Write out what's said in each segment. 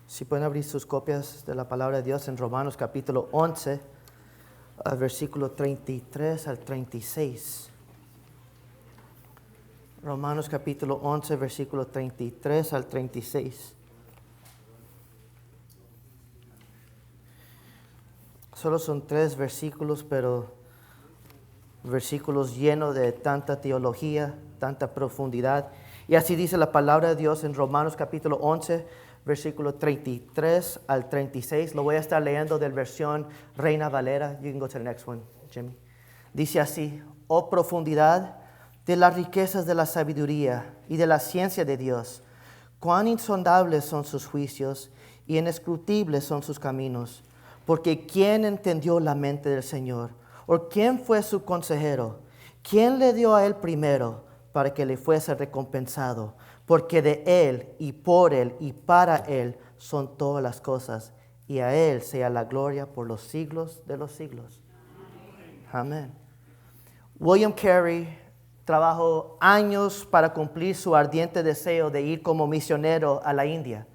Si pueden abrir sus copias de la palabra de Dios en Romanos capítulo 11, versículo 33 al 36. Romanos capítulo 11, versículo 33 al 36. Solo son 3 versículos, pero versículos llenos de tanta teología, tanta profundidad. Y así dice la palabra de Dios en Romanos capítulo 11, versículo 33 al 36. Lo voy a estar leyendo de la versión Reina Valera. You can go to the next one, Jimmy. Dice así: oh profundidad de las riquezas de la sabiduría y de la ciencia de Dios. Cuán insondables son sus juicios y inescrutables son sus caminos. Porque ¿quién entendió la mente del Señor? ¿O quién fue su consejero? ¿Quién le dio a él primero para que le fuese recompensado? Porque de él y por él y para él son todas las cosas, y a él sea la gloria por los siglos de los siglos. Amén. William Carey trabajó años para cumplir su ardiente deseo de ir como misionero a la India.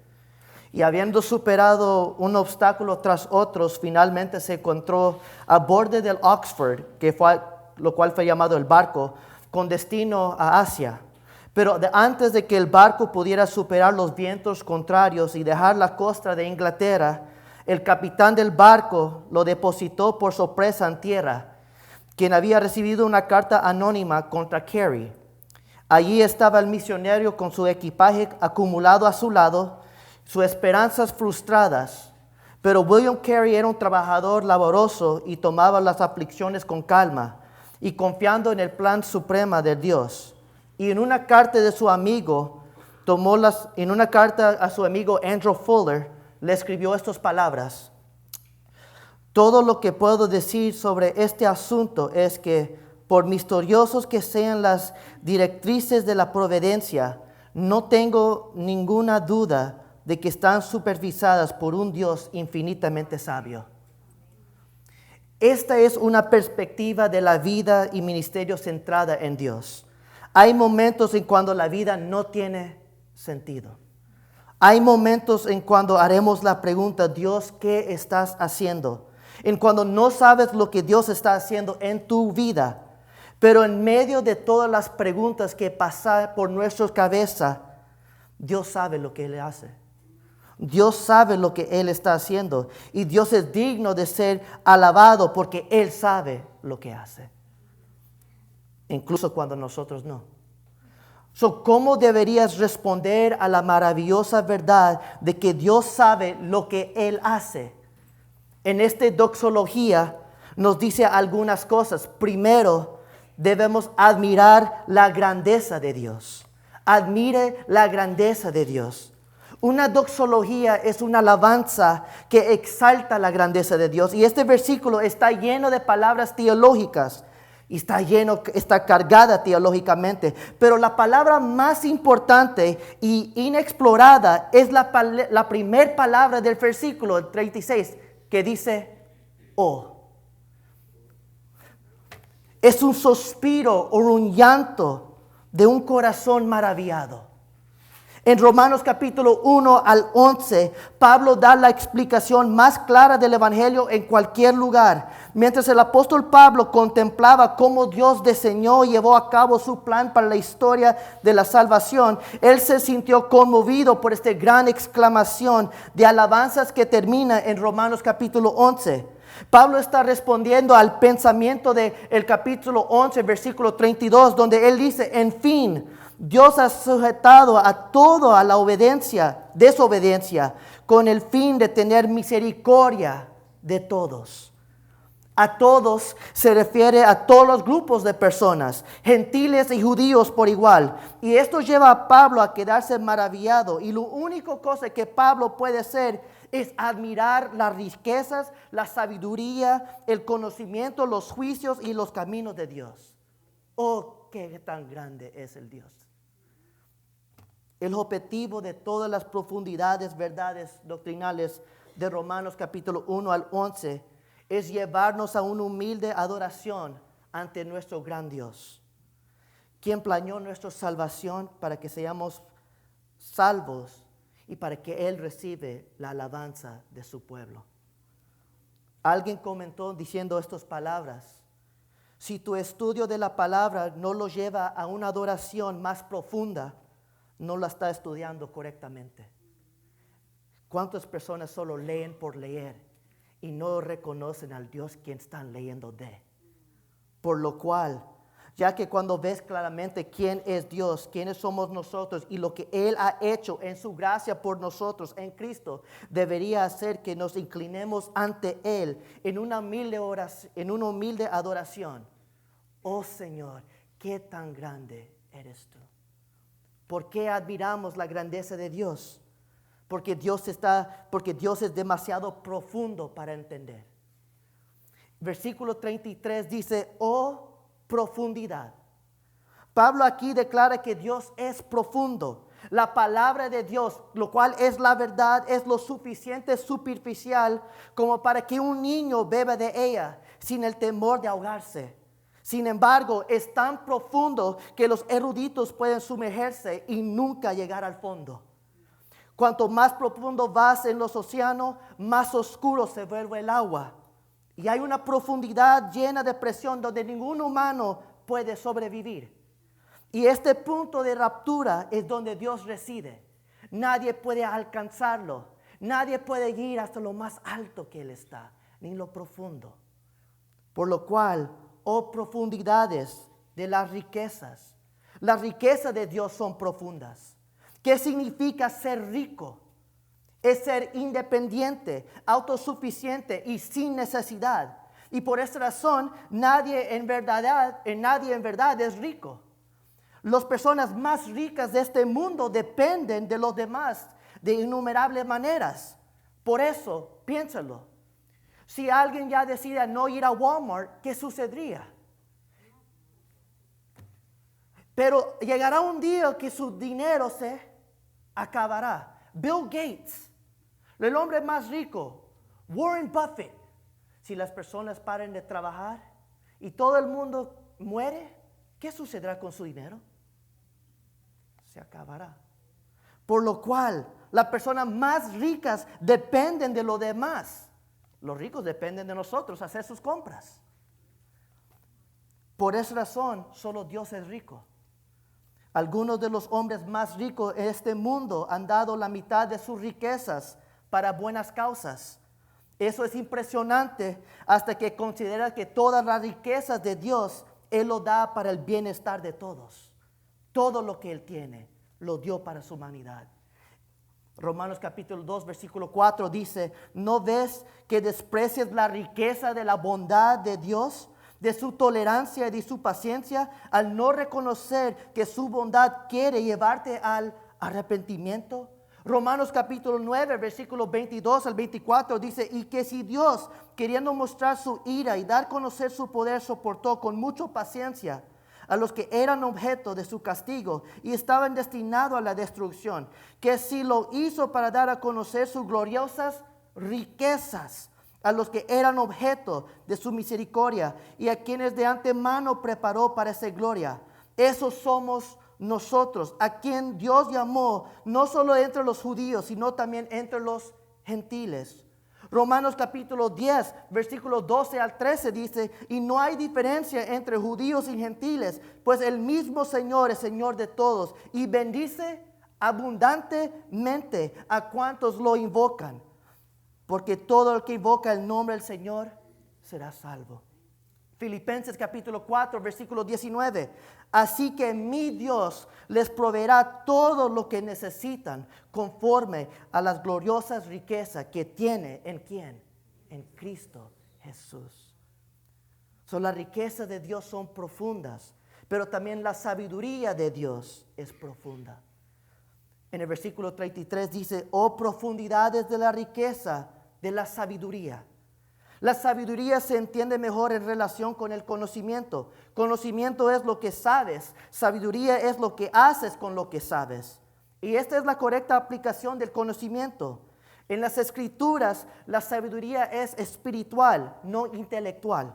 Y habiendo superado un obstáculo tras otros, finalmente se encontró a borde del Oxford, lo cual fue llamado el barco, con destino a Asia. Pero antes de que el barco pudiera superar los vientos contrarios y dejar la costa de Inglaterra, el capitán del barco lo depositó por sorpresa en tierra, quien había recibido una carta anónima contra Carey. Allí estaba el misionero con su equipaje acumulado a su lado, sus esperanzas frustradas. Pero William Carey era un trabajador laboroso y tomaba las aflicciones con calma y confiando en el plan supremo de Dios. Y en una carta a su amigo Andrew Fuller, le escribió estas palabras: todo lo que puedo decir sobre este asunto es que, por misteriosas que sean las directrices de la providencia, no tengo ninguna duda de que están supervisadas por un Dios infinitamente sabio. Esta es una perspectiva de la vida y ministerio centrada en Dios. Hay momentos en cuando la vida no tiene sentido. Hay momentos en cuando haremos la pregunta: Dios, ¿qué estás haciendo? En cuando no sabes lo que Dios está haciendo en tu vida. Pero en medio de todas las preguntas que pasan por nuestra cabeza, Dios sabe lo que Él hace. Dios sabe lo que Él está haciendo. Y Dios es digno de ser alabado porque Él sabe lo que hace. Incluso cuando nosotros no. ¿Cómo deberías responder a la maravillosa verdad de que Dios sabe lo que Él hace? En esta doxología nos dice algunas cosas. Primero, debemos admirar la grandeza de Dios. Admire la grandeza de Dios. Una doxología es una alabanza que exalta la grandeza de Dios. Y este versículo está lleno de palabras teológicas. Y está cargada teológicamente. Pero la palabra más importante y inexplorada es la primera palabra del versículo 36, que dice, oh. Es un suspiro o un llanto de un corazón maravillado. En Romanos capítulo 1 al 11, Pablo da la explicación más clara del Evangelio en cualquier lugar. Mientras el apóstol Pablo contemplaba cómo Dios diseñó y llevó a cabo su plan para la historia de la salvación, él se sintió conmovido por esta gran exclamación de alabanzas que termina en Romanos capítulo 11. Pablo está respondiendo al pensamiento del capítulo 11, versículo 32, donde él dice, en fin, Dios ha sujetado a todo a la desobediencia, con el fin de tener misericordia de todos. A todos se refiere a todos los grupos de personas, gentiles y judíos por igual. Y esto lleva a Pablo a quedarse maravillado. Y la única cosa que Pablo puede hacer es admirar las riquezas, la sabiduría, el conocimiento, los juicios y los caminos de Dios. Oh, qué tan grande es el Dios. El objetivo de todas las profundidades, verdades doctrinales de Romanos capítulo 1 al 11 es llevarnos a una humilde adoración ante nuestro gran Dios, quien planeó nuestra salvación para que seamos salvos y para que Él reciba la alabanza de su pueblo. Alguien comentó diciendo estas palabras: si tu estudio de la palabra no lo lleva a una adoración más profunda, no la está estudiando correctamente. ¿Cuántas personas solo leen por leer y no reconocen al Dios quien están leyendo de? Por lo cual, ya que cuando ves claramente quién es Dios, quiénes somos nosotros y lo que Él ha hecho en su gracia por nosotros en Cristo, debería hacer que nos inclinemos ante Él en una humilde oración, en una humilde adoración. Oh Señor, qué tan grande eres tú. ¿Por qué admiramos la grandeza de Dios? Porque Dios es demasiado profundo para entender. Versículo 33 dice: oh profundidad. Pablo aquí declara que Dios es profundo. La palabra de Dios, lo cual es la verdad, es lo suficiente superficial como para que un niño beba de ella sin el temor de ahogarse. Sin embargo, es tan profundo que los eruditos pueden sumergerse y nunca llegar al fondo. Cuanto más profundo vas en los océanos, más oscuro se vuelve el agua. Y hay una profundidad llena de presión donde ningún humano puede sobrevivir. Y este punto de raptura es donde Dios reside. Nadie puede alcanzarlo. Nadie puede ir hasta lo más alto que Él está, ni lo profundo. Por lo cual, oh profundidades de las riquezas. Las riquezas de Dios son profundas. ¿Qué significa ser rico? Es ser independiente, autosuficiente y sin necesidad. Y por esta razón, nadie en verdad es rico. Las personas más ricas de este mundo dependen de los demás de innumerables maneras. Por eso, piénsalo. Si alguien ya decide no ir a Walmart, ¿qué sucedería? Pero llegará un día que su dinero se acabará. Bill Gates, el hombre más rico, Warren Buffett. Si las personas paren de trabajar y todo el mundo muere, ¿qué sucederá con su dinero? Se acabará. Por lo cual, las personas más ricas dependen de los demás. Los ricos dependen de nosotros hacer sus compras. Por esa razón, solo Dios es rico. Algunos de los hombres más ricos en este mundo han dado la mitad de sus riquezas para buenas causas. Eso es impresionante hasta que considera que todas las riquezas de Dios Él lo da para el bienestar de todos. Todo lo que Él tiene lo dio para su humanidad. Romanos capítulo 2 versículo 4 dice: ¿no ves que desprecias la riqueza de la bondad de Dios, de su tolerancia y de su paciencia, al no reconocer que su bondad quiere llevarte al arrepentimiento? Romanos capítulo 9, versículos 22 al 24 dice: y que si Dios, queriendo mostrar su ira y dar a conocer su poder, soportó con mucha paciencia a los que eran objeto de su castigo y estaban destinados a la destrucción, que si lo hizo para dar a conocer sus gloriosas riquezas a los que eran objeto de su misericordia y a quienes de antemano preparó para esa gloria. Esos somos nosotros, a quien Dios llamó no solo entre los judíos, sino también entre los gentiles. Romanos capítulo 10, versículos 12 al 13 dice: y no hay diferencia entre judíos y gentiles, pues el mismo Señor es Señor de todos y bendice abundantemente a cuantos lo invocan. Porque todo el que invoca el nombre del Señor será salvo. Filipenses capítulo 4, versículo 19. Así que mi Dios les proveerá todo lo que necesitan conforme a las gloriosas riquezas que tiene ¿en quién? En Cristo Jesús. Las riquezas de Dios son profundas, pero también la sabiduría de Dios es profunda. En el versículo 33 dice: oh profundidades de la riqueza de la sabiduría. La sabiduría se entiende mejor en relación con el conocimiento. Conocimiento es lo que sabes. Sabiduría es lo que haces con lo que sabes. Y esta es la correcta aplicación del conocimiento. En las Escrituras, la sabiduría es espiritual, no intelectual.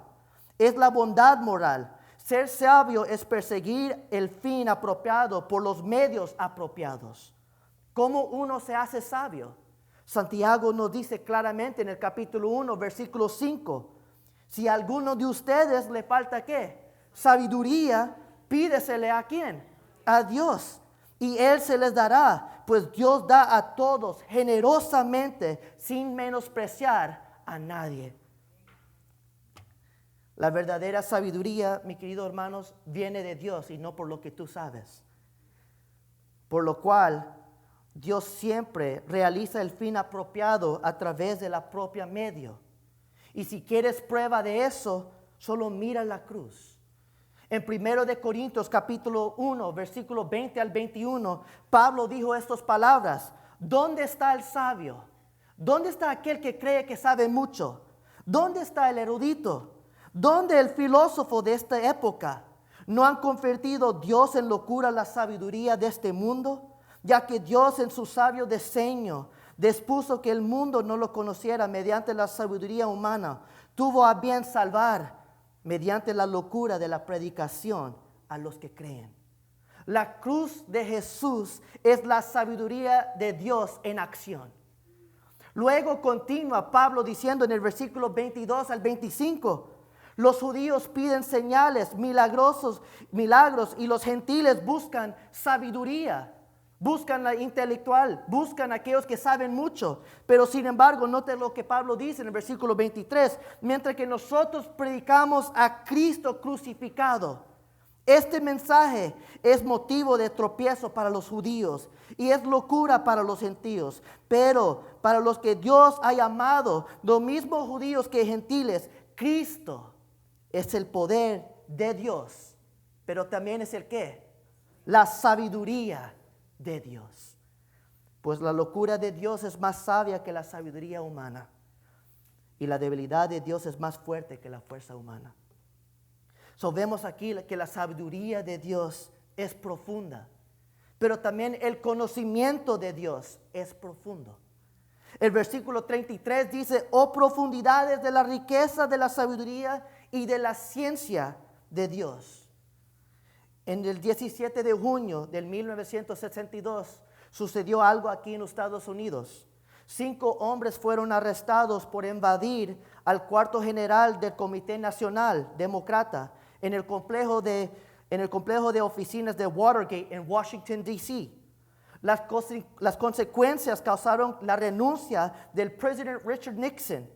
Es la bondad moral. Ser sabio es perseguir el fin apropiado por los medios apropiados. ¿Cómo uno se hace sabio? Santiago nos dice claramente en el capítulo 1, versículo 5, si a alguno de ustedes le falta ¿qué? Sabiduría, pídesele ¿a quién? A Dios, y Él se les dará, pues Dios da a todos generosamente, sin menospreciar a nadie. La verdadera sabiduría, mis queridos hermanos, viene de Dios y no por lo que tú sabes. Por lo cual, Dios siempre realiza el fin apropiado a través de la propia medio. Y si quieres prueba de eso, solo mira la cruz. En 1 de Corintios capítulo 1, versículo 20 al 21, Pablo dijo estas palabras: ¿dónde está el sabio? ¿Dónde está aquel que cree que sabe mucho? ¿Dónde está el erudito? ¿Dónde el filósofo de esta época? ¿No han convertido Dios en locura la sabiduría de este mundo? Ya que Dios en su sabio diseño dispuso que el mundo no lo conociera mediante la sabiduría humana, tuvo a bien salvar mediante la locura de la predicación a los que creen. La cruz de Jesús es la sabiduría de Dios en acción. Luego continúa Pablo diciendo en el versículo 22 al 25, los judíos piden señales, milagros y los gentiles buscan sabiduría. Buscan la intelectual, buscan aquellos que saben mucho. Pero sin embargo, note lo que Pablo dice en el versículo 23. Mientras que nosotros predicamos a Cristo crucificado, este mensaje es motivo de tropiezo para los judíos y es locura para los gentiles. Pero para los que Dios ha llamado, los mismos judíos que gentiles, Cristo es el poder de Dios. Pero también es el ¿qué? La sabiduría de Dios. Pues la locura de Dios es más sabia que la sabiduría humana, y la debilidad de Dios es más fuerte que la fuerza humana. Vemos aquí que la sabiduría de Dios es profunda, pero también el conocimiento de Dios es profundo. El versículo 33 dice: oh profundidades de la riqueza de la sabiduría y de la ciencia de Dios. En el 17 de junio del 1962 sucedió algo aquí en Estados Unidos. 5 hombres fueron arrestados por invadir al cuarto general del Comité Nacional Demócrata en el complejo de oficinas de Watergate en Washington, D.C. Las consecuencias causaron la renuncia del presidente Richard Nixon.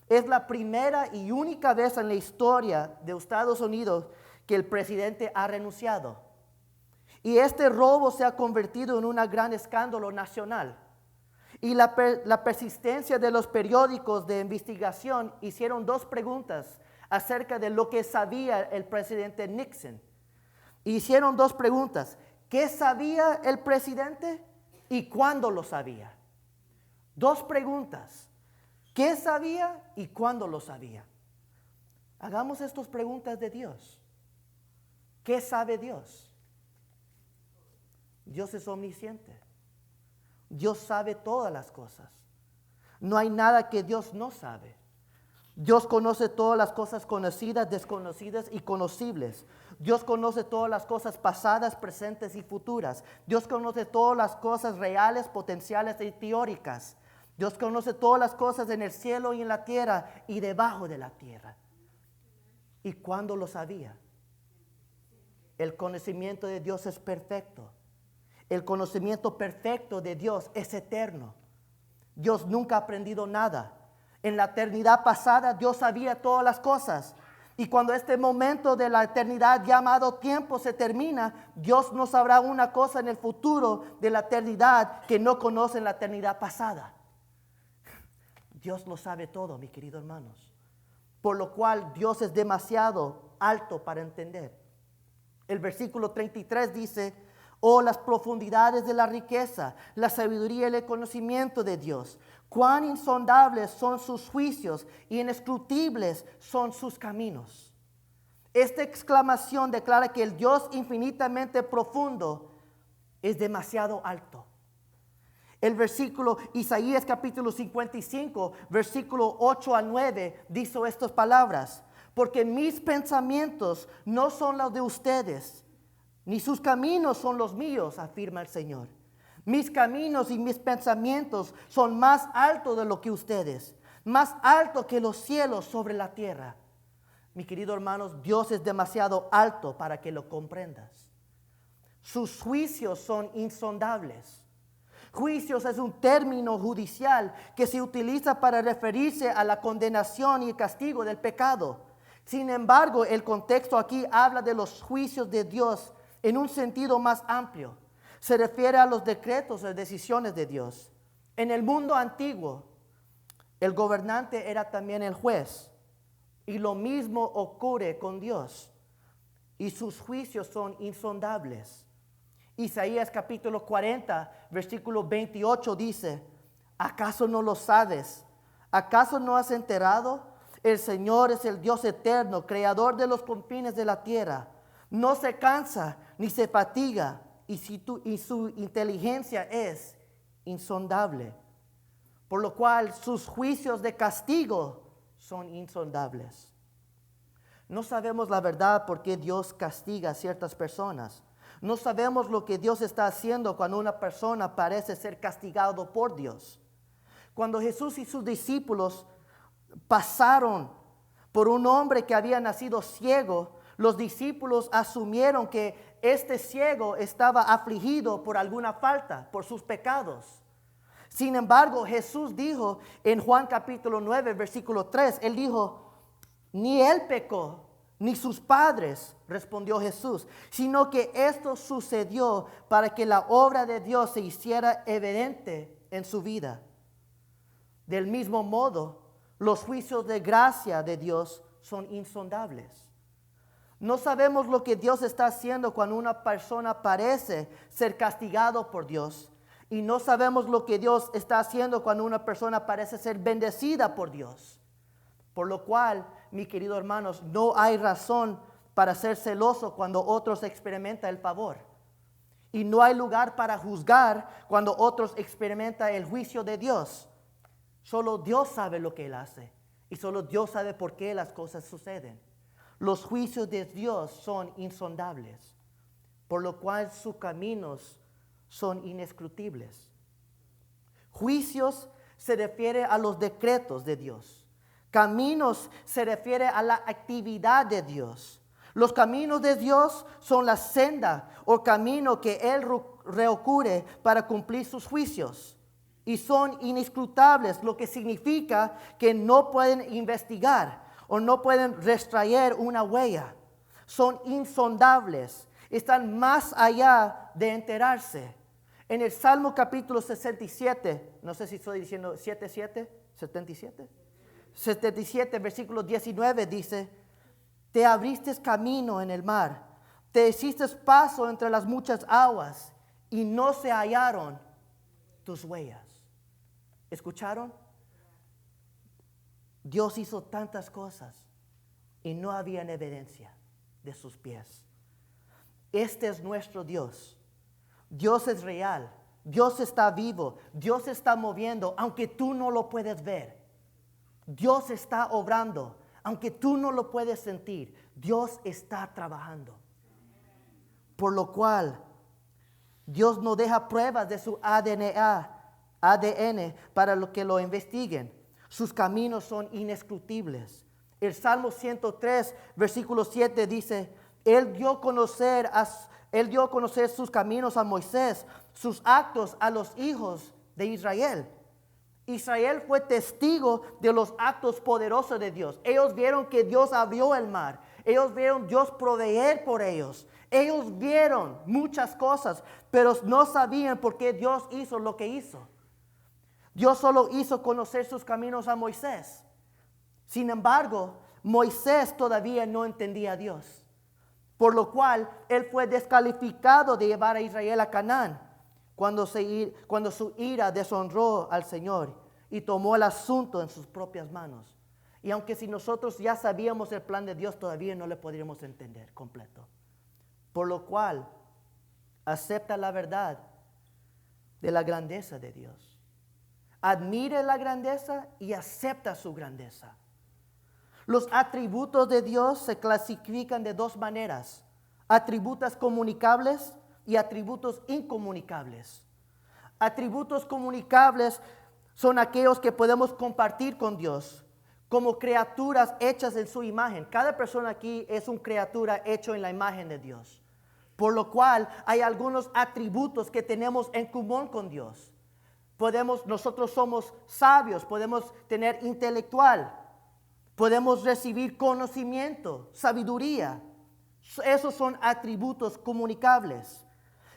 Es la primera y única vez en la historia de Estados Unidos que el presidente ha renunciado. Y este robo se ha convertido en un gran escándalo nacional. Y la persistencia de los periódicos de investigación hicieron 2 preguntas acerca de lo que sabía el presidente Nixon. Hicieron 2 preguntas. ¿Qué sabía el presidente y cuándo lo sabía? 2 preguntas. ¿Qué sabía y cuándo lo sabía? Hagamos estas preguntas de Dios. ¿Qué sabe Dios? Dios es omnisciente. Dios sabe todas las cosas. No hay nada que Dios no sabe. Dios conoce todas las cosas conocidas, desconocidas y conocibles. Dios conoce todas las cosas pasadas, presentes y futuras. Dios conoce todas las cosas reales, potenciales y teóricas. Dios conoce todas las cosas en el cielo y en la tierra y debajo de la tierra. ¿Y cuándo lo sabía? El conocimiento de Dios es perfecto. El conocimiento perfecto de Dios es eterno. Dios nunca ha aprendido nada. En la eternidad pasada Dios sabía todas las cosas. Y cuando este momento de la eternidad llamado tiempo se termina, Dios no sabrá una cosa en el futuro de la eternidad que no conoce en la eternidad pasada. Dios lo sabe todo, mis queridos hermanos. Por lo cual Dios es demasiado alto para entender. El versículo 33 dice: oh, las profundidades de la riqueza, la sabiduría y el conocimiento de Dios. Cuán insondables son sus juicios y inescrutables son sus caminos. Esta exclamación declara que el Dios infinitamente profundo es demasiado alto. El versículo Isaías capítulo 55, versículo 8 al 9 dice estas palabras: porque mis pensamientos no son los de ustedes, ni sus caminos son los míos, afirma el Señor. Mis caminos y mis pensamientos son más altos de lo que ustedes, más alto que los cielos sobre la tierra. Mi querido hermanos, Dios es demasiado alto para que lo comprendas. Sus juicios son insondables. Juicios es un término judicial que se utiliza para referirse a la condenación y el castigo del pecado. Sin embargo, el contexto aquí habla de los juicios de Dios en un sentido más amplio. Se refiere a los decretos o decisiones de Dios. En el mundo antiguo, el gobernante era también el juez. Y lo mismo ocurre con Dios. Y sus juicios son insondables. Isaías capítulo 40, versículo 28 dice, ¿acaso no lo sabes? ¿Acaso no has enterado? El Señor es el Dios eterno, creador de los confines de la tierra. No se cansa ni se fatiga, y su inteligencia es insondable. Por lo cual sus juicios de castigo son insondables. No sabemos la verdad por qué Dios castiga a ciertas personas. No sabemos lo que Dios está haciendo cuando una persona parece ser castigado por Dios. Cuando Jesús y sus discípulos pasaron por un hombre que había nacido ciego, los discípulos asumieron que este ciego estaba afligido por alguna falta, por sus pecados. Sin embargo, Jesús dijo en Juan capítulo 9, versículo 3, Él dijo, ni él pecó, ni sus padres, respondió Jesús, sino que esto sucedió para que la obra de Dios se hiciera evidente en su vida. Del mismo modo, los juicios de gracia de Dios son insondables. No sabemos lo que Dios está haciendo cuando una persona parece ser castigado por Dios. Y no sabemos lo que Dios está haciendo cuando una persona parece ser bendecida por Dios. Por lo cual, mis queridos hermanos, no hay razón para ser celoso cuando otros experimentan el favor. Y no hay lugar para juzgar cuando otros experimentan el juicio de Dios. Solo Dios sabe lo que Él hace. Y solo Dios sabe por qué las cosas suceden. Los juicios de Dios son insondables, por lo cual sus caminos son inescrutables. Juicios se refiere a los decretos de Dios. Caminos se refiere a la actividad de Dios. Los caminos de Dios son la senda o camino que Él recurre para cumplir sus juicios. Y son inescrutables, lo que significa que no pueden investigar o no pueden extraer una huella. Son insondables, están más allá de enterarse. En el Salmo capítulo 67, no sé si estoy diciendo 77, versículo 19 dice, te abriste camino en el mar, te hiciste paso entre las muchas aguas y no se hallaron tus huellas. ¿Escucharon? Dios hizo tantas cosas y no había evidencia de sus pies. Este es nuestro Dios. Dios es real. Dios está vivo. Dios está moviendo, aunque tú no lo puedes ver. Dios está obrando, aunque tú no lo puedes sentir. Dios está trabajando. Por lo cual, Dios no deja pruebas de su ADN para lo que lo investiguen. Sus caminos son inescrutables. El Salmo 103, versículo 7 dice, Él dio a conocer sus caminos a Moisés, sus actos a los hijos de Israel. Israel fue testigo de los actos poderosos de Dios. Ellos vieron que Dios abrió el mar. Ellos vieron Dios proveer por ellos. Ellos vieron muchas cosas, pero no sabían por qué Dios hizo lo que hizo. Dios solo hizo conocer sus caminos a Moisés. Sin embargo, Moisés todavía no entendía a Dios. Por lo cual, él fue descalificado de llevar a Israel a Canaán cuando su ira deshonró al Señor y tomó el asunto en sus propias manos. Y aunque si nosotros ya sabíamos el plan de Dios, todavía no le podríamos entender completo. Por lo cual, acepta la verdad de la grandeza de Dios. Admire la grandeza y acepta su grandeza. Los atributos de Dios se clasifican de dos maneras: atributos comunicables y atributos incomunicables. Atributos comunicables son aquellos que podemos compartir con Dios como criaturas hechas en su imagen. Cada persona aquí es una criatura hecha en la imagen de Dios. Por lo cual hay algunos atributos que tenemos en común con Dios. Nosotros somos sabios, podemos tener intelectual, podemos recibir conocimiento, sabiduría. Esos son atributos comunicables.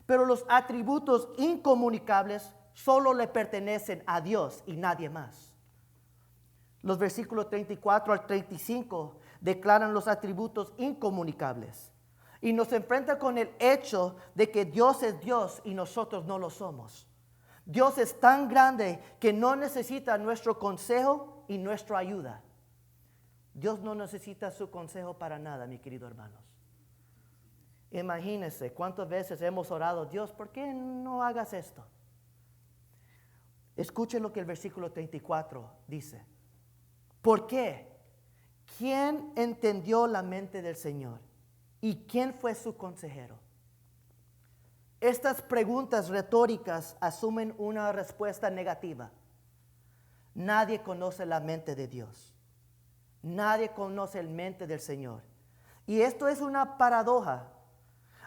Pero los atributos incomunicables solo le pertenecen a Dios y nadie más. Los versículos 34 al 35 declaran los atributos incomunicables. Y nos enfrenta con el hecho de que Dios es Dios y nosotros no lo somos. Dios es tan grande que no necesita nuestro consejo y nuestra ayuda. Dios no necesita su consejo para nada, mis queridos hermanos. Imagínense cuántas veces hemos orado, Dios, ¿por qué no hagas esto? Escuchen lo que el versículo 34 dice. ¿Por qué? ¿Quién entendió la mente del Señor? ¿Y quién fue su consejero? Estas preguntas retóricas asumen una respuesta negativa. Nadie conoce la mente de Dios. Nadie conoce la mente del Señor. Y esto es una paradoja.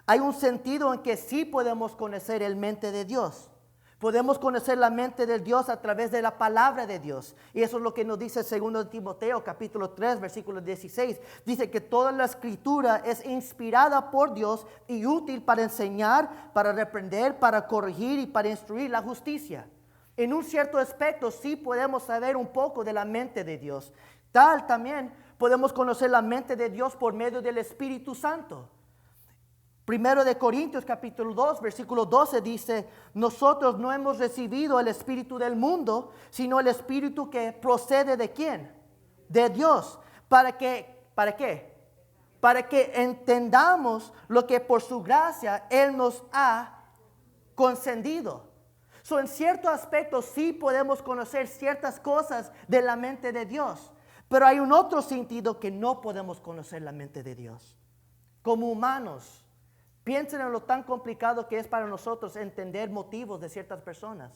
Hay un sentido en que sí podemos conocer la mente de Dios. Podemos conocer la mente de Dios a través de la palabra de Dios. Y eso es lo que nos dice 2 Timoteo capítulo 3 versículo 16. Dice que toda la escritura es inspirada por Dios y útil para enseñar, para reprender, para corregir y para instruir la justicia. En un cierto aspecto sí podemos saber un poco de la mente de Dios. Tal también podemos conocer la mente de Dios por medio del Espíritu Santo. 1 de Corintios capítulo 2 versículo 12 dice, nosotros no hemos recibido el espíritu del mundo, sino el espíritu que procede ¿de quién? De Dios. ¿Para qué? Para que entendamos lo que por su gracia Él nos ha concedido. En cierto aspecto sí podemos conocer ciertas cosas de la mente de Dios, pero hay un otro sentido que no podemos conocer la mente de Dios. Como humanos, piensen en lo tan complicado que es para nosotros entender motivos de ciertas personas.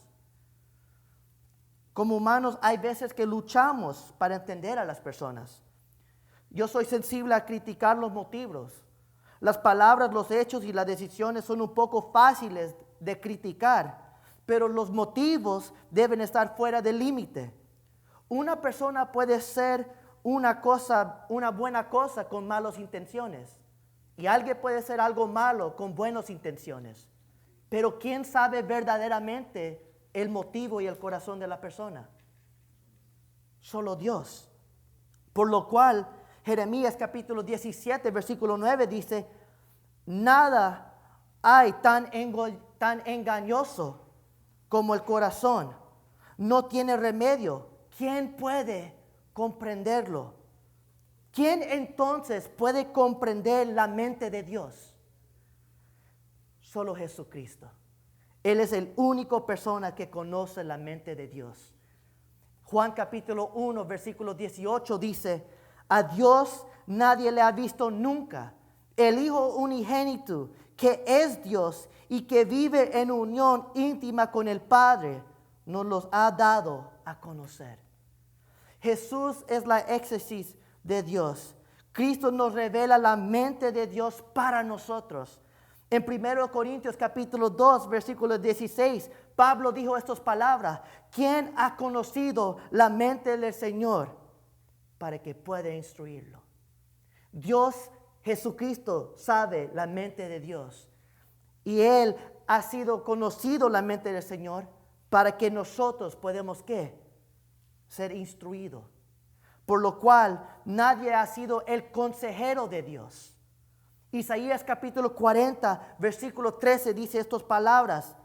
Como humanos hay veces que luchamos para entender a las personas. Yo soy sensible a criticar los motivos. Las palabras, los hechos y las decisiones son un poco fáciles de criticar, pero los motivos deben estar fuera del límite. Una persona puede ser una buena cosa con malas intenciones. Y alguien puede ser algo malo con buenas intenciones. Pero ¿quién sabe verdaderamente el motivo y el corazón de la persona? Solo Dios. Por lo cual, Jeremías capítulo 17, versículo 9 dice, nada hay tan engañoso como el corazón. No tiene remedio. ¿Quién puede comprenderlo? ¿Quién entonces puede comprender la mente de Dios? Solo Jesucristo. Él es el único persona que conoce la mente de Dios. Juan capítulo 1, versículo 18 dice, a Dios nadie le ha visto nunca. El Hijo unigénito, que es Dios y que vive en unión íntima con el Padre, nos los ha dado a conocer. Jesús es la éxtasis de Dios. Cristo nos revela la mente de Dios para nosotros. En 1 Corintios capítulo 2 versículo 16, Pablo dijo estas palabras, ¿quién ha conocido la mente del Señor para que pueda instruirlo? Dios, Jesucristo, sabe la mente de Dios. Y Él ha sido conocido la mente del Señor para que nosotros podamos, ¿qué? Ser instruidos. Por lo cual nadie ha sido el consejero de Dios. Isaías capítulo 40, versículo 13 dice estas palabras.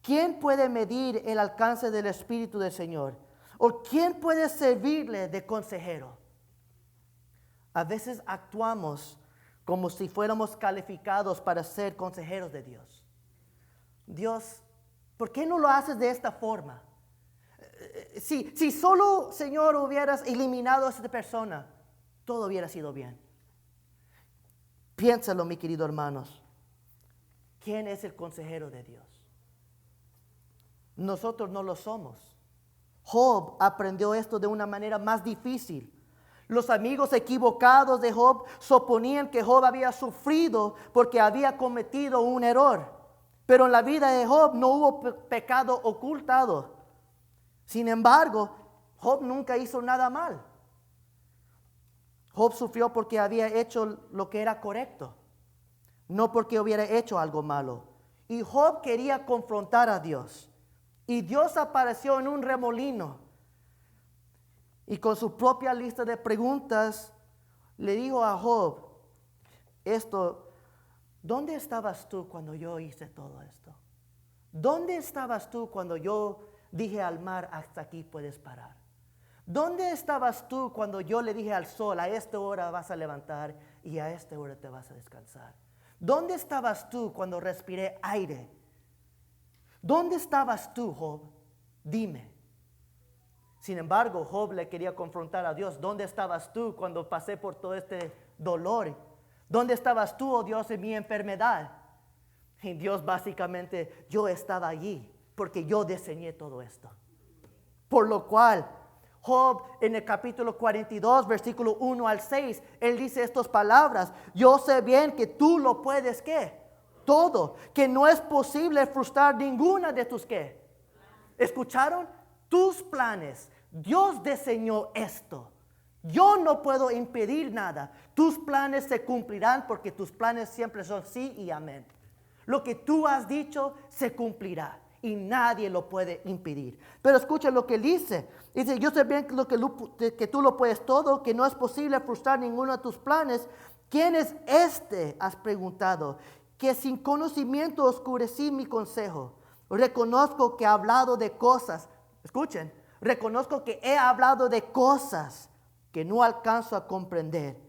¿Quién puede medir el alcance del Espíritu del Señor? ¿O quién puede servirle de consejero? A veces actuamos como si fuéramos calificados para ser consejeros de Dios. Dios, ¿por qué no lo haces de esta forma? Si solo, Señor, hubieras eliminado a esta persona, todo hubiera sido bien. Piénsalo, mi querido hermanos. ¿Quién es el consejero de Dios? Nosotros no lo somos. Job aprendió esto de una manera más difícil. Los amigos equivocados de Job suponían que Job había sufrido porque había cometido un error. Pero en la vida de Job no hubo pecado ocultado. Sin embargo, Job nunca hizo nada mal. Job sufrió porque había hecho lo que era correcto, no porque hubiera hecho algo malo. Y Job quería confrontar a Dios. Y Dios apareció en un remolino. Y con su propia lista de preguntas, le dijo a Job, ¿dónde estabas tú cuando yo hice todo esto? ¿Dónde estabas tú cuando yo dije al mar, hasta aquí puedes parar? ¿Dónde estabas tú cuando yo le dije al sol, a esta hora vas a levantar y a esta hora te vas a descansar? ¿Dónde estabas tú cuando respiré aire? ¿Dónde estabas tú, Job? Dime. Sin embargo, Job le quería confrontar a Dios. ¿Dónde estabas tú cuando pasé por todo este dolor? ¿Dónde estabas tú, oh Dios, en mi enfermedad? Y Dios básicamente, yo estaba allí porque yo diseñé todo esto. Por lo cual, Job en el capítulo 42, versículo 1 al 6, él dice estas palabras: yo sé bien que tú lo puedes, ¿qué? Todo, que no es posible frustrar ninguna de tus, ¿qué? ¿Escucharon? Tus planes. Dios diseñó esto. Yo no puedo impedir nada. Tus planes se cumplirán porque tus planes siempre son sí y amén. Lo que tú has dicho se cumplirá y nadie lo puede impedir. Pero escucha lo que él dice. Dice, yo sé bien que tú lo puedes todo, que no es posible frustrar ninguno de tus planes. ¿Quién es este? Has preguntado. Que sin conocimiento oscurecí mi consejo. Reconozco que he hablado de cosas. Escuchen. Reconozco que he hablado de cosas que no alcanzo a comprender.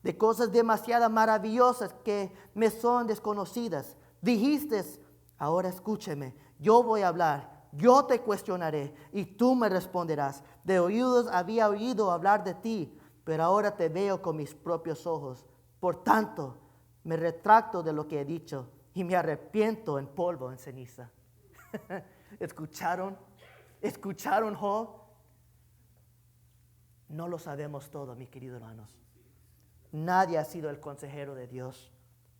De cosas demasiado maravillosas que me son desconocidas. Dijiste, ahora escúcheme, yo voy a hablar, yo te cuestionaré y tú me responderás. De oídos había oído hablar de ti, pero ahora te veo con mis propios ojos. Por tanto, me retracto de lo que he dicho y me arrepiento en polvo, en ceniza. ¿Escucharon? ¿Escucharon, Job? No lo sabemos todo, mis queridos hermanos. Nadie ha sido el consejero de Dios,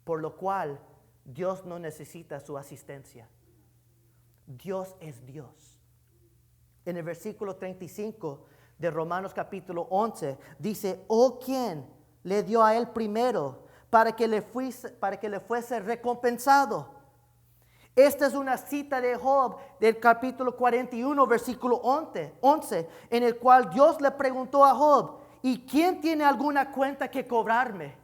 por lo cual Dios no necesita su asistencia. Dios es Dios. En el versículo 35 de Romanos capítulo 11 dice, oh, ¿quién le dio a él primero para que le fuese recompensado? Esta es una cita de Job del capítulo 41, versículo 11, en el cual Dios le preguntó a Job, ¿y quién tiene alguna cuenta que cobrarme?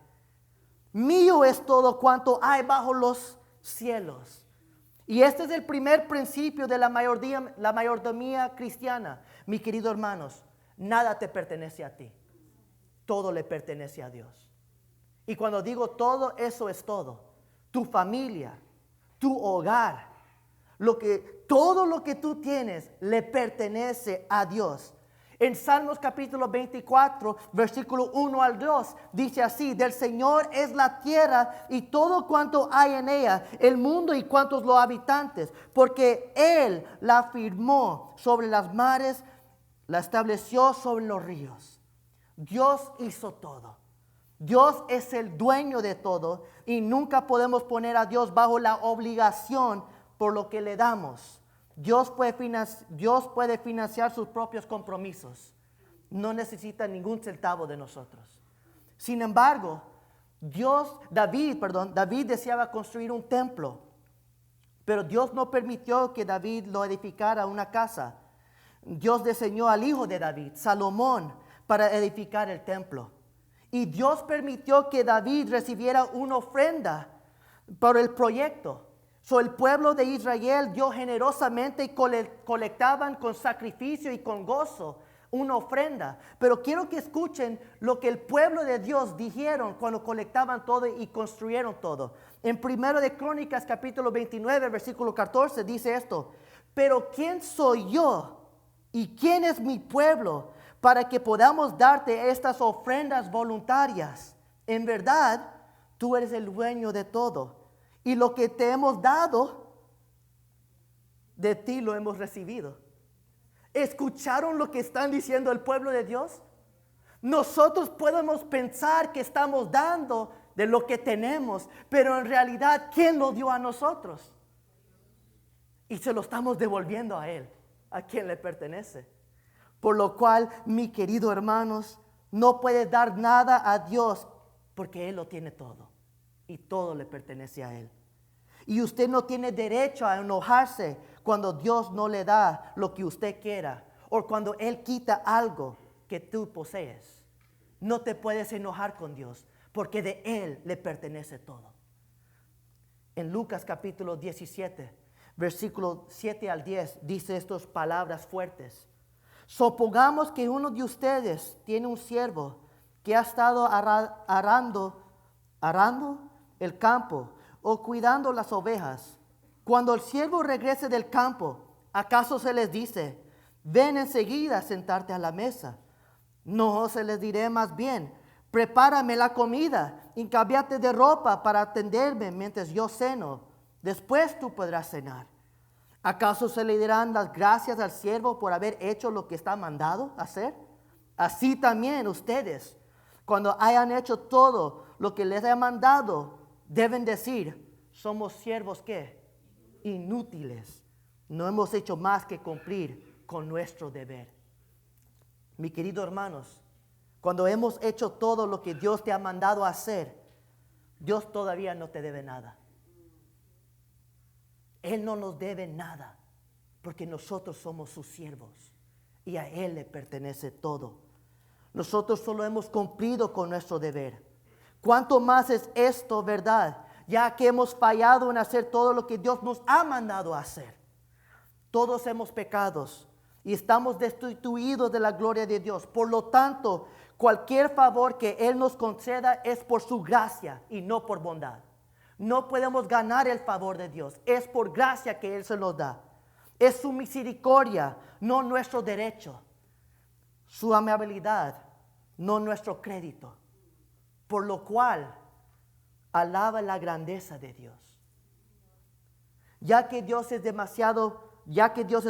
Mío es todo cuanto hay bajo los cielos. Y este es el primer principio de la mayordomía cristiana. Mis queridos hermanos, nada te pertenece a ti. Todo le pertenece a Dios. Y cuando digo todo, eso es todo. Tu familia, tu hogar, todo lo que tú tienes le pertenece a Dios. En Salmos capítulo 24, versículo 1 al 2, dice así, del Señor es la tierra y todo cuanto hay en ella, el mundo y cuantos los habitantes, porque Él la firmó sobre las mares, la estableció sobre los ríos. Dios hizo todo. Dios es el dueño de todo y nunca podemos poner a Dios bajo la obligación por lo que le damos. Dios puede financiar sus propios compromisos. No necesita ningún centavo de nosotros. Sin embargo, David deseaba construir un templo, pero Dios no permitió que David lo edificara una casa. Dios diseñó al hijo de David, Salomón, para edificar el templo. Y Dios permitió que David recibiera una ofrenda por el proyecto. El pueblo de Israel dio generosamente y colectaban con sacrificio y con gozo una ofrenda. Pero quiero que escuchen lo que el pueblo de Dios dijeron cuando colectaban todo y construyeron todo. En 1 de Crónicas capítulo 29 versículo 14 dice esto: pero ¿quién soy yo y quién es mi pueblo para que podamos darte estas ofrendas voluntarias? En verdad, tú eres el dueño de todo. Y lo que te hemos dado de ti lo hemos recibido. ¿Escucharon lo que están diciendo el pueblo de Dios? Nosotros podemos pensar que estamos dando de lo que tenemos, pero en realidad, ¿quién lo dio a nosotros? Y se lo estamos devolviendo a Él, a quien le pertenece. Por lo cual, mi querido hermanos, no puede dar nada a Dios porque Él lo tiene todo y todo le pertenece a Él. Y usted no tiene derecho a enojarse cuando Dios no le da lo que usted quiera o cuando Él quita algo que tú posees. No te puedes enojar con Dios porque de Él le pertenece todo. En Lucas capítulo 17, versículo 7 al 10, dice estas palabras fuertes. Supongamos que uno de ustedes tiene un siervo que ha estado arando el campo o cuidando las ovejas. Cuando el siervo regrese del campo, ¿acaso se les dice, ven enseguida a sentarte a la mesa? No, se les diré más bien, prepárame la comida y cámbiate de ropa para atenderme mientras yo ceno. Después tú podrás cenar. ¿Acaso se le dirán las gracias al siervo por haber hecho lo que está mandado hacer? Así también ustedes, cuando hayan hecho todo lo que les he mandado, deben decir, somos siervos ¿qué? Inútiles. No hemos hecho más que cumplir con nuestro deber. Mi querido hermanos, cuando hemos hecho todo lo que Dios te ha mandado hacer, Dios todavía no te debe nada. Él no nos debe nada, porque nosotros somos sus siervos y a Él le pertenece todo. Nosotros solo hemos cumplido con nuestro deber. ¿Cuánto más es esto verdad? Ya que hemos fallado en hacer todo lo que Dios nos ha mandado a hacer. Todos hemos pecado y estamos destituidos de la gloria de Dios. Por lo tanto, cualquier favor que Él nos conceda es por su gracia y no por bondad. No podemos ganar el favor de Dios. Es por gracia que Él se nos da. Es su misericordia, no nuestro derecho. Su amabilidad, no nuestro crédito. Por lo cual, alaba la grandeza de Dios. Ya que Dios es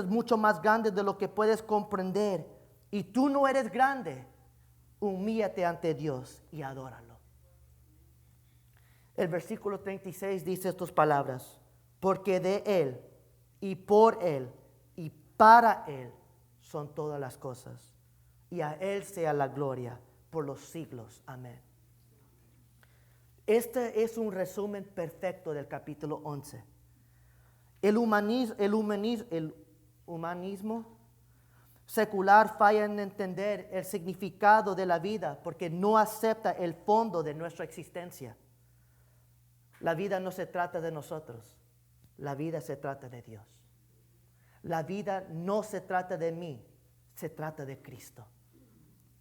mucho más grande de lo que puedes comprender, y tú no eres grande, humíllate ante Dios y adóralo. El versículo 36 dice estas palabras, porque de Él, y por Él, y para Él son todas las cosas, y a Él sea la gloria por los siglos. Amén. Este es un resumen perfecto del capítulo 11. El humanismo secular falla en entender el significado de la vida porque no acepta el fondo de nuestra existencia. La vida no se trata de nosotros, la vida se trata de Dios. La vida no se trata de mí, se trata de Cristo.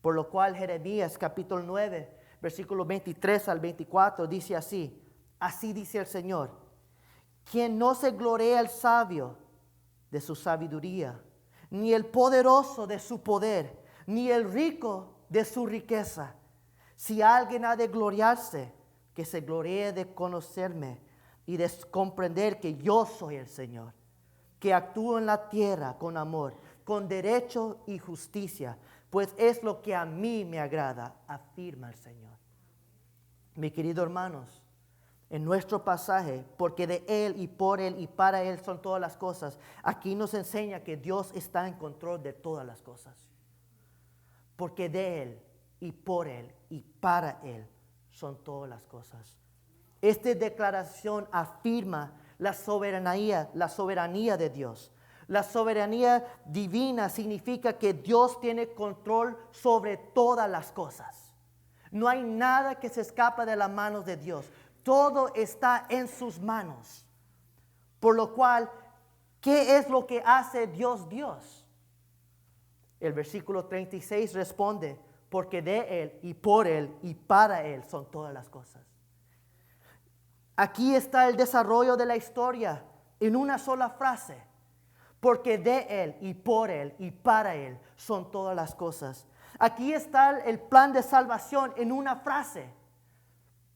Por lo cual Jeremías capítulo 9, versículo 23 al 24 dice así, así dice el Señor, quien no se glorea el sabio de su sabiduría, ni el poderoso de su poder, ni el rico de su riqueza. Si alguien ha de gloriarse, que se gloríe de conocerme y de comprender que yo soy el Señor, que actúo en la tierra con amor, con derecho y justicia, pues es lo que a mí me agrada, afirma el Señor. Mi querido hermanos, en nuestro pasaje, porque de Él y por Él y para Él son todas las cosas, aquí nos enseña que Dios está en control de todas las cosas. Porque de Él y por Él y para Él son todas las cosas. Esta declaración afirma la soberanía de Dios. La soberanía divina significa que Dios tiene control sobre todas las cosas. No hay nada que se escapa de las manos de Dios. Todo está en sus manos. Por lo cual, ¿qué es lo que hace Dios Dios? El versículo 36 responde, porque de Él y por Él y para Él son todas las cosas. Aquí está el desarrollo de la historia en una sola frase. Porque de Él y por Él y para Él son todas las cosas. Aquí está el plan de salvación en una frase.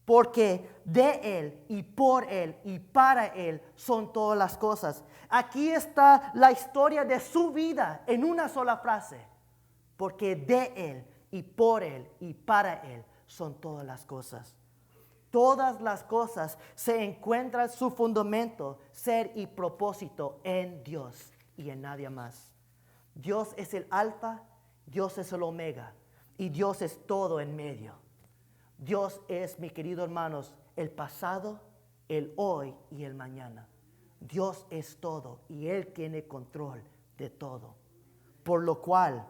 porque de Él y por Él y para Él son todas las cosas. Aquí está la historia de su vida en una sola frase, porque de Él y por Él y para Él son todas las cosas. Todas las cosas se encuentran su fundamento, ser y propósito en Dios y en nadie más. Dios es el alfa, Dios es el omega y Dios es todo en medio. Dios es, mi querido hermanos, el pasado, el hoy y el mañana. Dios es todo y Él tiene control de todo. Por lo cual,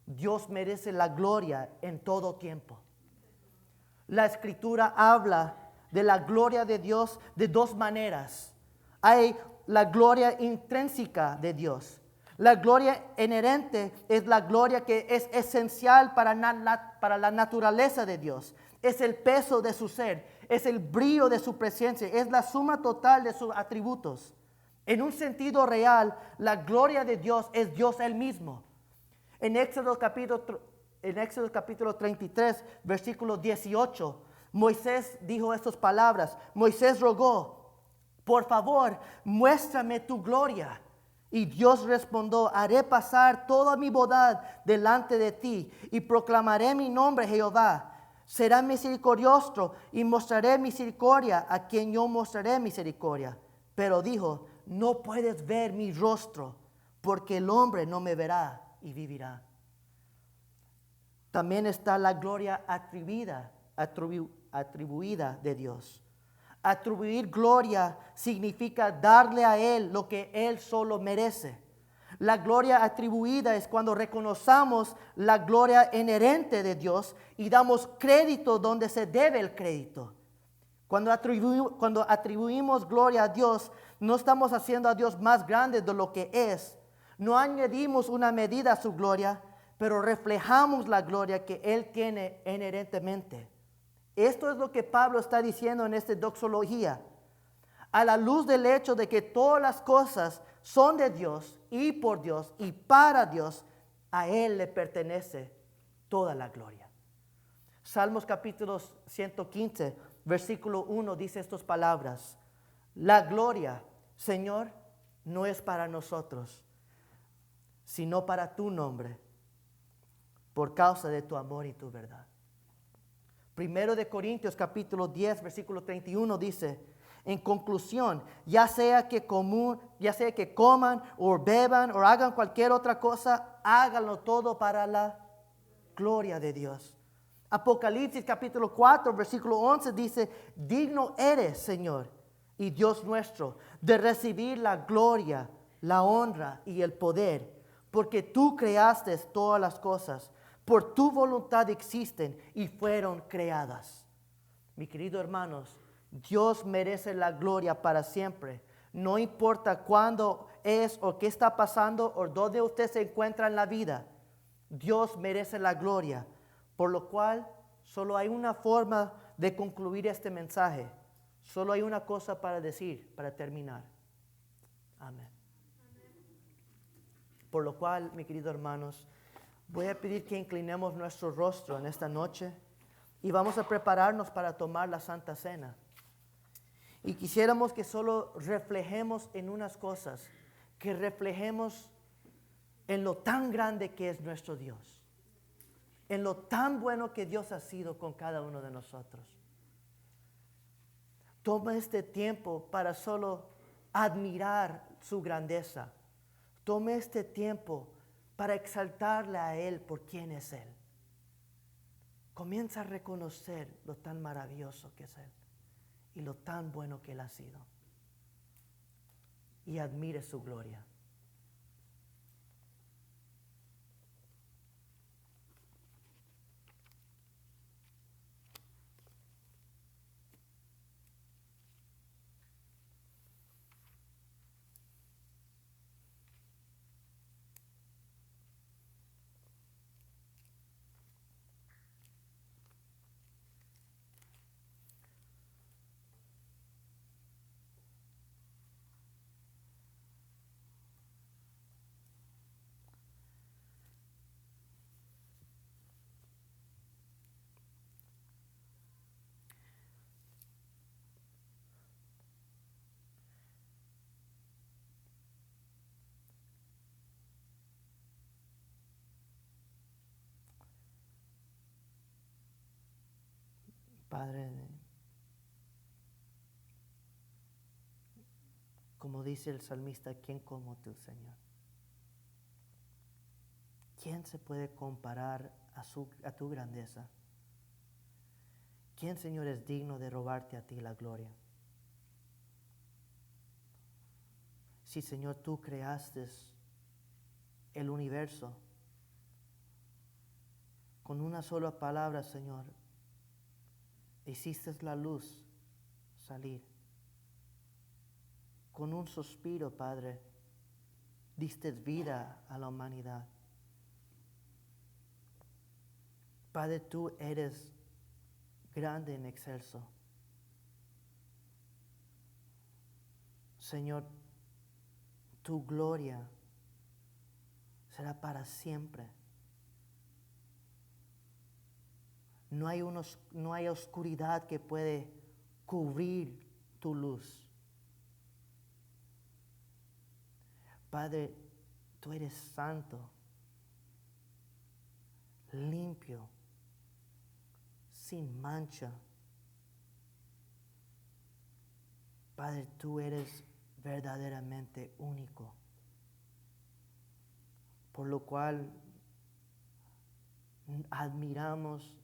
Dios merece la gloria en todo tiempo. La Escritura habla de la gloria de Dios de dos maneras. Hay la gloria intrínseca de Dios. La gloria inherente es la gloria que es esencial para la naturaleza de Dios. Es el peso de su ser, es el brillo de su presencia, es la suma total de sus atributos. En un sentido real, la gloria de Dios es Dios Él mismo. En Éxodo capítulo 33, versículo 18, Moisés dijo estas palabras. Moisés rogó, por favor, muéstrame tu gloria. Y Dios respondió, haré pasar toda mi bondad delante de ti y proclamaré mi nombre Jehová. Será misericordioso y mostraré misericordia a quien yo mostraré misericordia. Pero dijo, no puedes ver mi rostro, porque el hombre no me verá y vivirá. También está la gloria atribuida de Dios. Atribuir gloria significa darle a Él lo que Él solo merece. La gloria atribuida es cuando reconozcamos la gloria inherente de Dios y damos crédito donde se debe el crédito. Cuando atribuimos gloria a Dios, no estamos haciendo a Dios más grande de lo que es. No añadimos una medida a su gloria, pero reflejamos la gloria que Él tiene inherentemente. Esto es lo que Pablo está diciendo en esta doxología. A la luz del hecho de que todas las cosas son de Dios y por Dios y para Dios, a Él le pertenece toda la gloria. Salmos capítulo 115, versículo 1 dice estas palabras. La gloria, Señor, no es para nosotros, sino para tu nombre, por causa de tu amor y tu verdad. Primero de Corintios capítulo 10, versículo 31 dice, en conclusión, ya sea que coman o beban o hagan cualquier otra cosa, háganlo todo para la gloria de Dios. Apocalipsis capítulo 4, versículo 11 dice, digno eres, Señor y Dios nuestro, de recibir la gloria, la honra y el poder, porque tú creaste todas las cosas. Por tu voluntad existen y fueron creadas. Mi querido hermanos, Dios merece la gloria para siempre. No importa cuándo es o qué está pasando o dónde usted se encuentra en la vida. Dios merece la gloria. Por lo cual, solo hay una forma de concluir este mensaje. Solo hay una cosa para decir, para terminar. Amén. Por lo cual, mi querido hermanos, voy a pedir que inclinemos nuestro rostro en esta noche y vamos a prepararnos para tomar la Santa Cena. Y quisiéramos que solo reflejemos en unas cosas, que reflejemos en lo tan grande que es nuestro Dios, en lo tan bueno que Dios ha sido con cada uno de nosotros. Toma este tiempo para solo admirar su grandeza. Tome este tiempo para exaltarle a Él por quién es Él. Comienza a reconocer lo tan maravilloso que es Él y lo tan bueno que Él ha sido. Y admire su gloria. Padre, como dice el salmista, ¿quién como tú, Señor? ¿Quién se puede comparar a tu grandeza? ¿Quién, Señor, es digno de robarte a ti la gloria? Sí, Señor, tú creaste el universo con una sola palabra, Señor. Hiciste la luz salir. Con un suspiro, Padre, diste vida a la humanidad. Padre, tú eres grande en excelso. Señor, tu gloria será para siempre. No hay oscuridad que puede cubrir tu luz. Padre, tú eres santo, limpio, sin mancha. Padre, tú eres verdaderamente único, por lo cual admiramos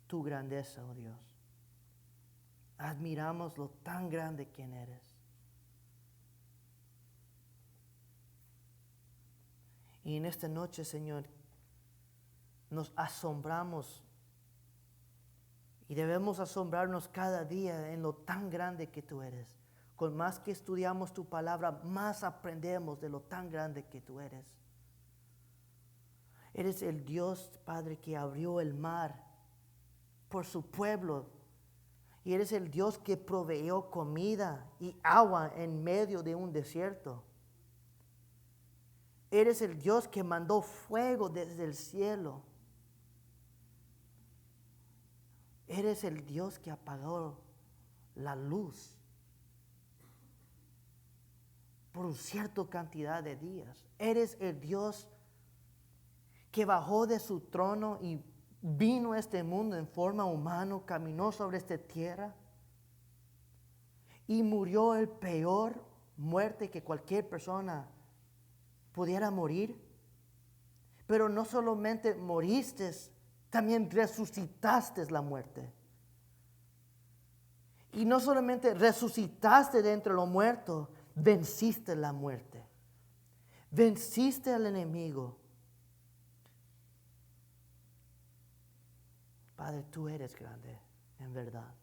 tu grandeza, oh Dios. Admiramos lo tan grande que eres. Y en esta noche, Señor, nos asombramos y debemos asombrarnos cada día en lo tan grande que tú eres. Con más que estudiamos tu palabra, más aprendemos de lo tan grande que tú eres. Eres el Dios, Padre, que abrió el mar por su pueblo. Y eres el Dios que proveyó comida y agua en medio de un desierto. Eres el Dios que mandó fuego desde el cielo. Eres el Dios que apagó la luz por una cierta cantidad de días. Eres el Dios que bajó de su trono y vino a este mundo en forma humana, caminó sobre esta tierra y murió el peor muerte que cualquier persona pudiera morir. Pero no solamente moriste, también resucitaste la muerte. Y no solamente resucitaste de entre los muertos, venciste la muerte. Venciste al enemigo. Padre, tú eres grande, en verdad.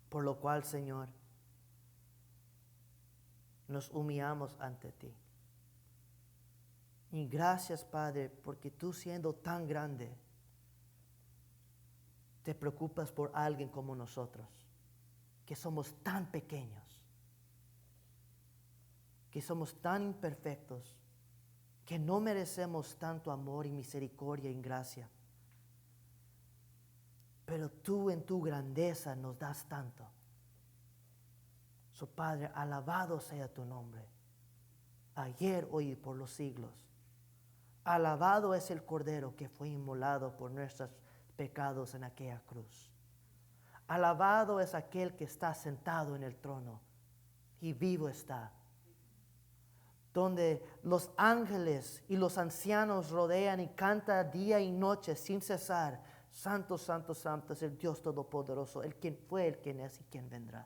Por lo cual, Señor, nos humillamos ante ti. Y gracias, Padre, porque tú siendo tan grande, te preocupas por alguien como nosotros, que somos tan pequeños, que somos tan imperfectos, que no merecemos tanto amor y misericordia y gracia. Pero tú en tu grandeza nos das tanto. So, Padre, alabado sea tu nombre, ayer, hoy y por los siglos. Alabado es el Cordero que fue inmolado por nuestros pecados en aquella cruz. Alabado es aquel que está sentado en el trono y vivo está. Donde los ángeles y los ancianos rodean y cantan día y noche sin cesar. Santo, santo, santo es el Dios Todopoderoso, el quien fue, el quien es y quien vendrá.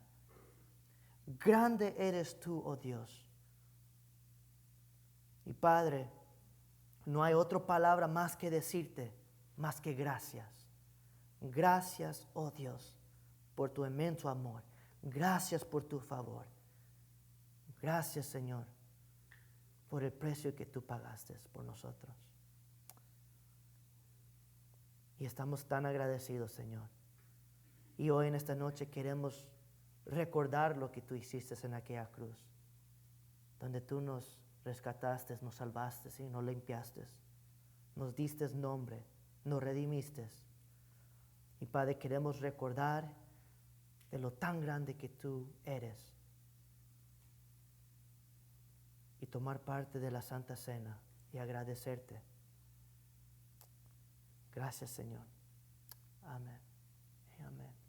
Grande eres tú, oh Dios. Y Padre, no hay otra palabra más que decirte, más que gracias. Gracias, oh Dios, por tu inmenso amor. Gracias por tu favor. Gracias, Señor, por el precio que tú pagaste por nosotros. Y estamos tan agradecidos, Señor. Y hoy en esta noche queremos recordar lo que tú hiciste en aquella cruz, donde tú nos rescataste, nos salvaste y nos limpiaste, nos diste nombre, nos redimiste. Y Padre, queremos recordar de lo tan grande que tú eres y tomar parte de la Santa Cena y agradecerte. Gracias, Señor. Amén. Amén.